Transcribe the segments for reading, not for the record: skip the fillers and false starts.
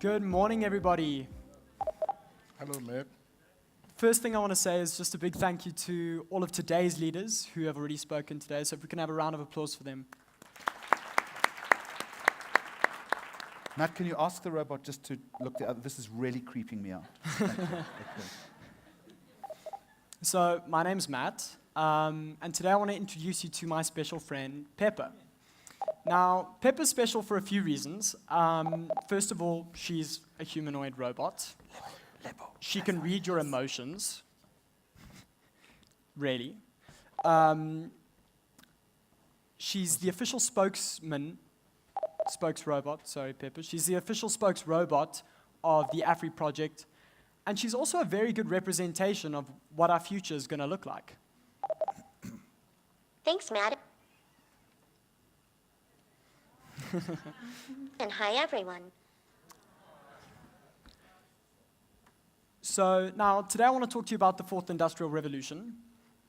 Good morning, everybody. Hello, Matt. First thing I want to say is just a big thank you to all of today's leaders who have already spoken today. So if we can have a round of applause for them. Matt, can you ask the robot just to look the other? This is really creeping me out. Thank you. Okay. So my name's Matt, and today I want to introduce you to my special friend, Pepper. Now, Pepper's special for a few reasons. First of all, she's a humanoid robot. She can read your emotions. Really. She's the official spokesrobot, sorry, Pepper. She's the official spokesrobot of the Afree project, and she's also a very good representation of what our future is going to look like. Thanks, Matt. And hi, everyone. So now, today I want to talk to you about the Fourth Industrial Revolution.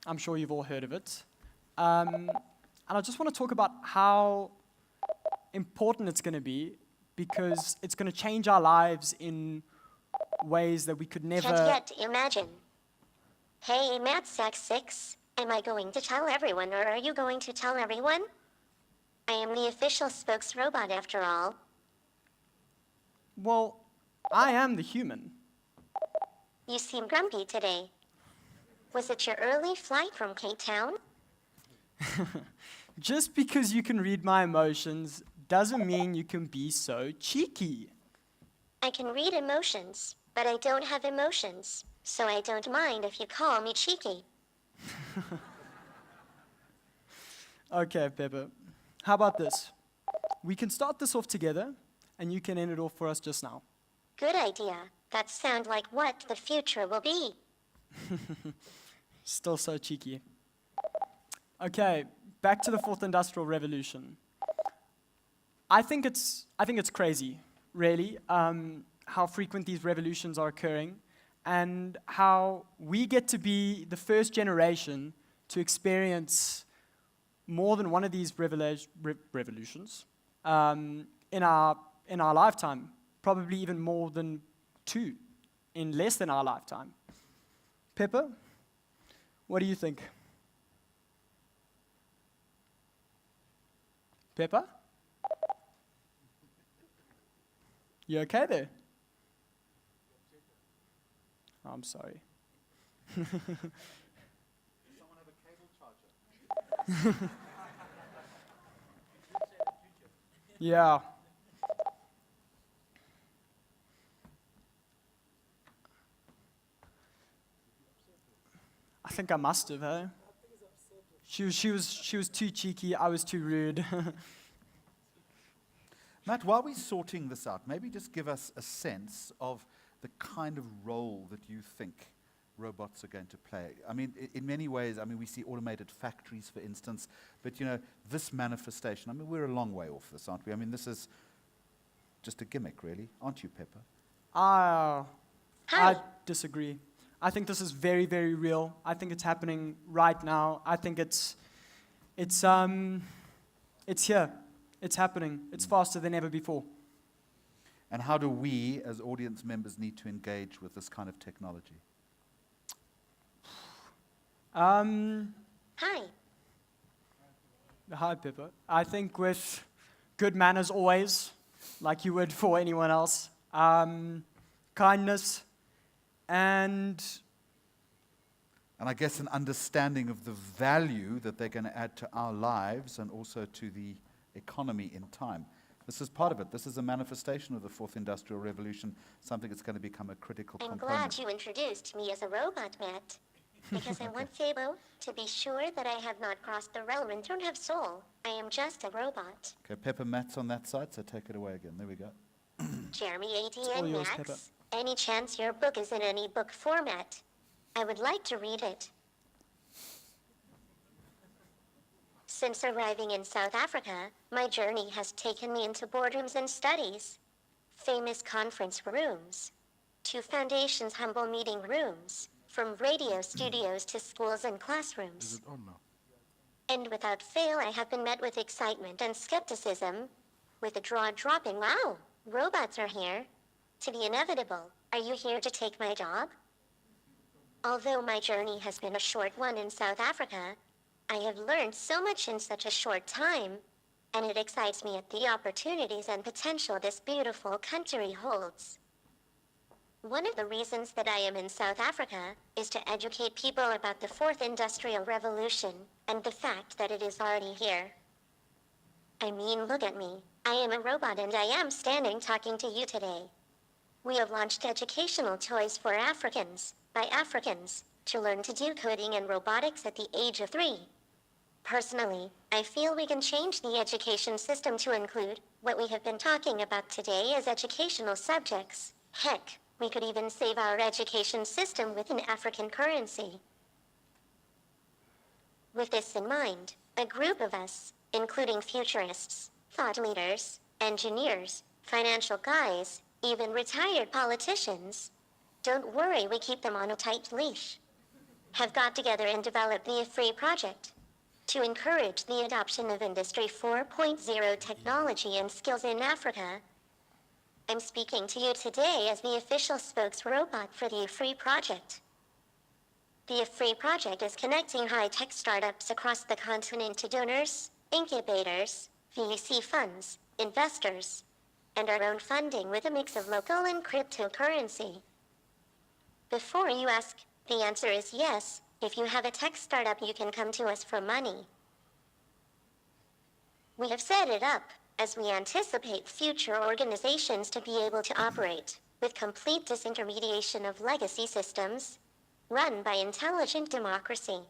I'm sure you've all heard of it. And I just want to talk about how important it's going to be, because it's going to change our lives in ways that we could never... Can't yet imagine. Hey, Matt Sack 6, am I going to tell everyone, or are you going to tell everyone? I am the official spokesrobot after all. Well, I am the human. You seem grumpy today. Was it your early flight from Cape Town? Just because you can read my emotions doesn't mean you can be so cheeky. I can read emotions, but I don't have emotions, so I don't mind if you call me cheeky. Okay, Pepper. How about this? We can start this off together, and you can end it off for us just now. Good idea. That sounds like what the future will be. Still so cheeky. Okay, back to the Fourth Industrial Revolution. I think it's crazy, really, how frequent these revolutions are occurring, and how we get to be the first generation to experience more than one of these revolutions in our lifetime, probably even more than two in less than our lifetime. Pepper, what do you think? Pepper? You okay there? Oh, I'm sorry. Yeah. I think I must have, eh? She was too cheeky, I was too rude. Matt, while we're sorting this out, maybe just give us a sense of the kind of role that you think robots are going to play. I mean, in many ways, I mean, we see automated factories, for instance, but, you know, this manifestation, I mean, we're a long way off this, aren't we? I mean, this is just a gimmick, really, aren't you, Pepper? I Hi. disagree. I think this is very, very real. I think it's happening right now. I think it's here. It's happening. It's faster than ever before. And how do we, as audience members, need to engage with this kind of technology? Hi. Hi, Pippa. I think with good manners always, like you would for anyone else, kindness, and I guess an understanding of the value that they're going to add to our lives and also to the economy in time. This is part of it. This is a manifestation of the Fourth Industrial Revolution, something that's going to become a critical I'm component. glad you introduced me as a robot, Matt. Because I want able to be sure that I have not crossed the realm and don't have soul. I am just a robot. Okay, Pepper, Matt's on that side, so take it away again. There we go. Jeremy all ATN yours, Max, Peppa. any chance your book is in any book format? I would like to read it. Since arriving in South Africa, my journey has taken me into boardrooms and studies, famous conference rooms, to Foundation's humble meeting rooms, from radio studios to schools and Is classrooms. it on now? And without fail, I have been met with excitement and skepticism, with a jaw dropping, wow, robots are here. to the inevitable. Are you here to take my job? Although my journey has been a short one in South Africa, I have learned so much in such a short time, and it excites me at the opportunities and potential this beautiful country holds. One of the reasons that I am in South Africa is to educate people about the fourth industrial revolution and the fact that it is already here. I mean, look at me. I am a robot and I am standing talking to you today. We have launched educational toys for Africans, by Africans, to learn to do coding and robotics at the age of 3. Personally, I feel we can change the education system to include what we have been talking about today as educational subjects. Heck, we could even save our education system with an African currency. With this in mind, a group of us, including futurists, thought leaders, engineers, financial guys, even retired politicians, don't worry, we keep them on a tight leash, have got together and developed the Afree project to encourage the adoption of Industry 4.0 technology and skills in Africa. I'm speaking to you today as the official spokesrobot for the Afree project. The Afree project is connecting high-tech startups across the continent to donors, incubators, VC funds, investors, and our own funding with a mix of local and cryptocurrency. Before you ask, the answer is yes. If you have a tech startup, you can come to us for money. We have set it up as we anticipate future organizations to be able to operate with complete disintermediation of legacy systems run by intelligent democracy.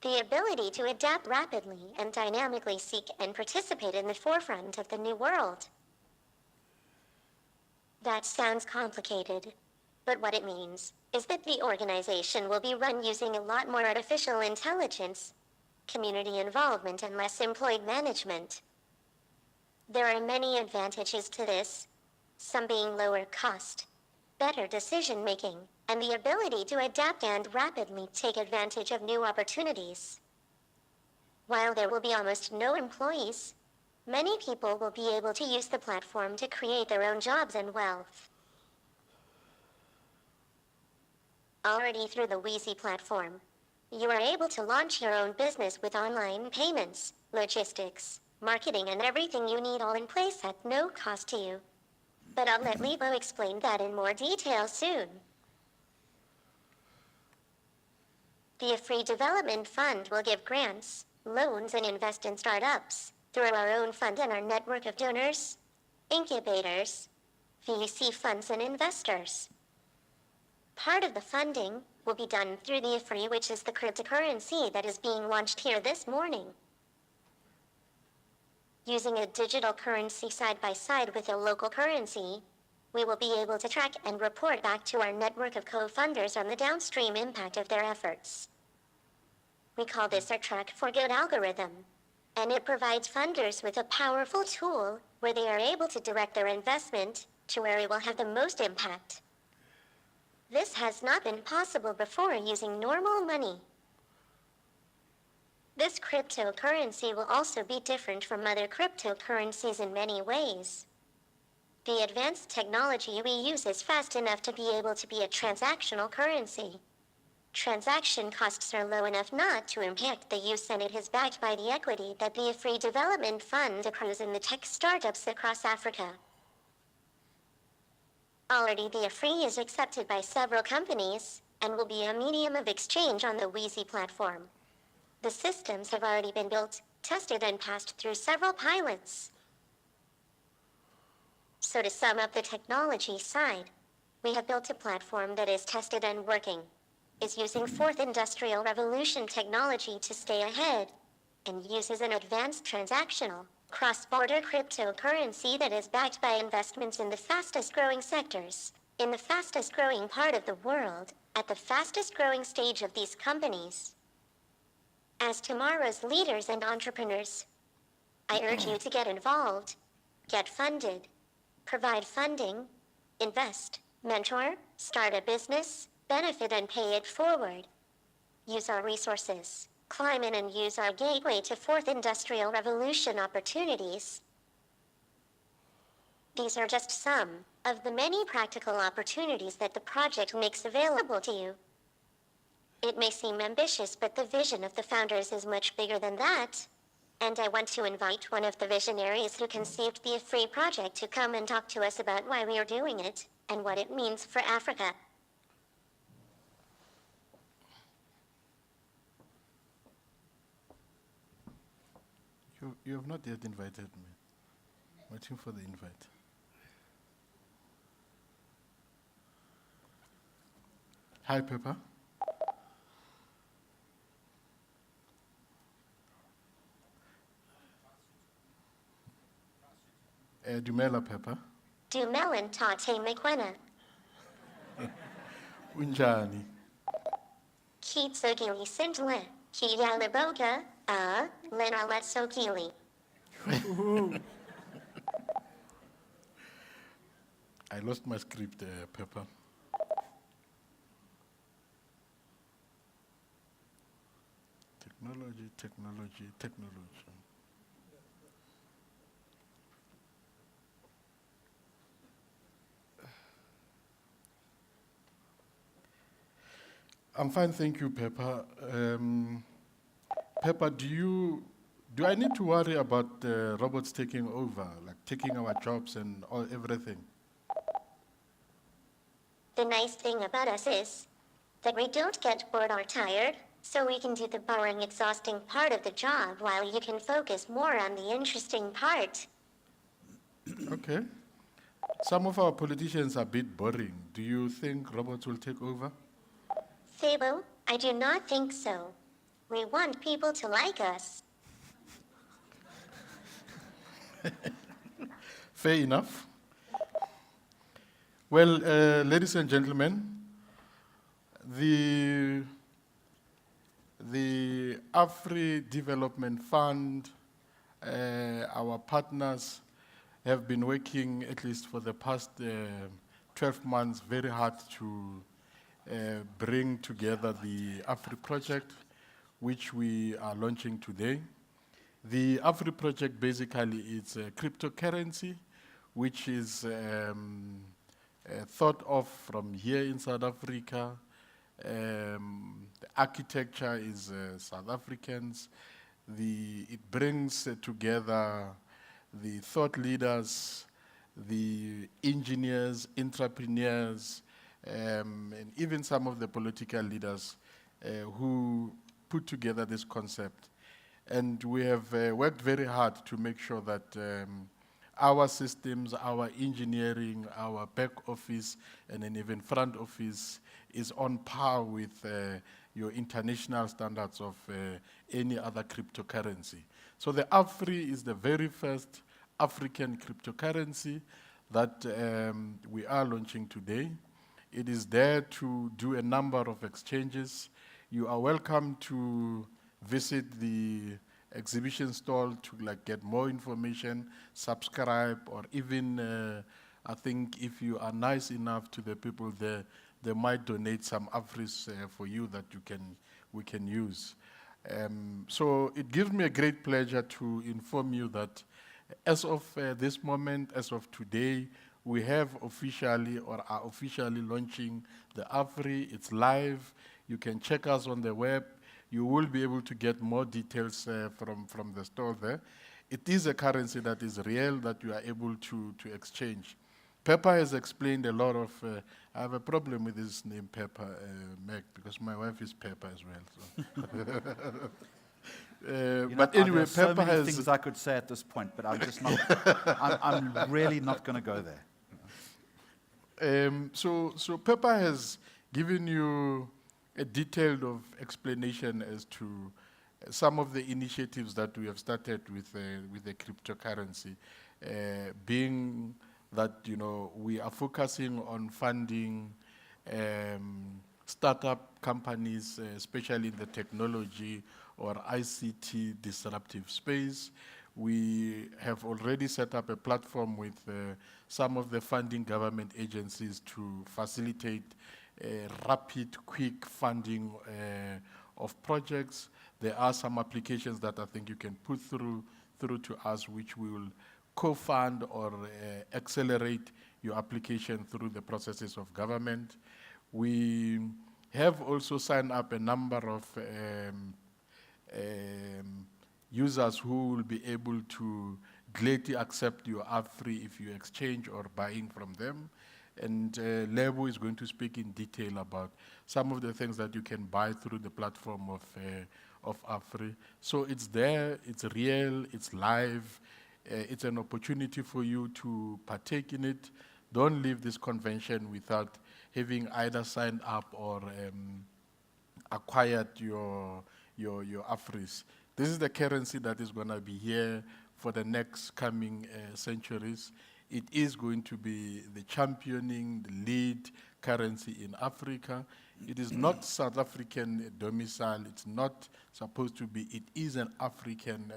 The ability to adapt rapidly and dynamically seek and participate in the forefront of the new world. That sounds complicated, but what it means is that the organization will be run using a lot more artificial intelligence, community involvement, and less employee management. There are many advantages to this, some being lower cost, better decision making, and the ability to adapt and rapidly take advantage of new opportunities. While there will be almost no employees, many people will be able to use the platform to create their own jobs and wealth. Already through the Wheezy platform, you are able to launch your own business with online payments, logistics, marketing, and everything you need all in place at no cost to you. But I'll let Lebo explain that in more detail soon. The Afree Development Fund will give grants, loans, and invest in startups through our own fund and our network of donors, incubators, VC funds, and investors. Part of the funding will be done through the Afree, which is the cryptocurrency that is being launched here this morning. Using a digital currency side by side with a local currency, we will be able to track and report back to our network of co-funders on the downstream impact of their efforts. We call this our Track for Good algorithm, and it provides funders with a powerful tool where they are able to direct their investment to where it will have the most impact. This has not been possible before using normal money. This cryptocurrency will also be different from other cryptocurrencies in many ways. The advanced technology we use is fast enough to be able to be a transactional currency. Transaction costs are low enough not to impact the use, and it is backed by the equity that the Afree Development Fund accrues in the tech startups across Africa. Already the Afree is accepted by several companies and will be a medium of exchange on the Wheezy platform. The systems have already been built, tested, and passed through several pilots. So to sum up the technology side, we have built a platform that is tested and working, is using fourth industrial revolution technology to stay ahead, and uses an advanced transactional, cross-border cryptocurrency that is backed by investments in the fastest-growing sectors, in the fastest-growing part of the world, at the fastest-growing stage of these companies. As tomorrow's leaders and entrepreneurs, I urge you to get involved, get funded, provide funding, invest, mentor, start a business, benefit and pay it forward. Use our resources, climb in and use our gateway to fourth industrial revolution opportunities. These are just some of the many practical opportunities that the project makes available to you. It may seem ambitious, but the vision of the founders is much bigger than that. And I want to invite one of the visionaries who conceived the Afree project to come and talk to us about why we are doing it and what it means for Africa. You have not yet invited me. Waiting for the invite. Hi, Pepper. Dumela, Pepper. Dumelan tate mekwena. Unjani. Kitsogili sintle. Kiyaliboga. Lena letsogili. I lost my script, Pepper. Technology, technology, technology. I'm fine, thank you, Pepper. Pepper, do I need to worry about robots taking over, like taking our jobs and everything? The nice thing about us is that we don't get bored or tired, so we can do the boring, exhausting part of the job while you can focus more on the interesting part. Okay. Some of our politicians are a bit boring. Do you think robots will take over? Fabo, I do not think so. We want people to like us. Fair enough. Well, ladies and gentlemen, the Afree Development Fund, our partners have been working, at least for the past 12 months, very hard to bring together the Afree project, which we are launching today. The Afree project basically is a cryptocurrency, which is thought of from here in South Africa. The architecture is South Africans. It brings together the thought leaders, the engineers, entrepreneurs, and even some of the political leaders who put together this concept. And we have worked very hard to make sure that our systems, our engineering, our back office, and then even front office is on par with your international standards of any other cryptocurrency. So the Afree is the very first African cryptocurrency that we are launching today. It is there to do a number of exchanges. You are welcome to visit the exhibition stall to get more information, subscribe, or even I think if you are nice enough to the people there, they might donate some Afrees for you that we can use. So it gives me a great pleasure to inform you that as of this moment, as of today, we have officially or are officially launching the Afree. It's live. You can check us on the web. You will be able to get more details from the store there. It is a currency that is real that you are able to exchange. Pepper has explained a lot of, I have a problem with this name Pepper, Meg, because my wife is Pepper as well. So. But anyway, there are so Pepper many has... things I could say at this point, but I'm just not, I'm really not going to go there. So Pepper has given you a detailed explanation as to some of the initiatives that we have started with the cryptocurrency, being that we are focusing on funding startup companies, especially in the technology or ICT disruptive space. We have already set up a platform with some of the funding government agencies to facilitate rapid, quick funding of projects. There are some applications that I think you can put through to us, which we will co-fund or accelerate your application through the processes of government. We have also signed up a number of users who will be able to gladly accept your Afree if you exchange or buying from them. And Lebo is going to speak in detail about some of the things that you can buy through the platform of Afree. So it's there, it's real, it's live. It's an opportunity for you to partake in it. Don't leave this convention without having either signed up or acquired your Afrees. This is the currency that is going to be here for the next coming centuries. It is going to be the championing, the lead currency in Africa. It is not South African domicile. It's not supposed to be. It is an African.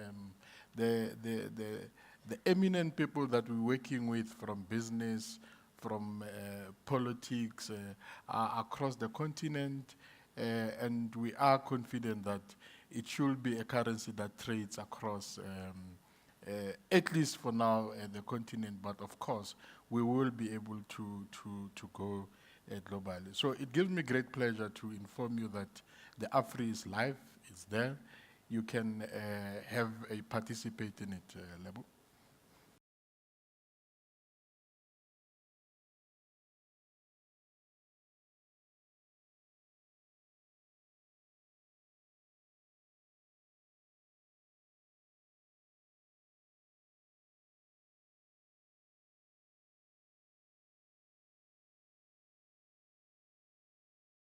The eminent people that we're working with from business, from politics, are across the continent, and we are confident that it should be a currency that trades across, at least for now, the continent. But of course, we will be able to go globally. So it gives me great pleasure to inform you that the Afree is live. It's there. You can participate in it, Lebo.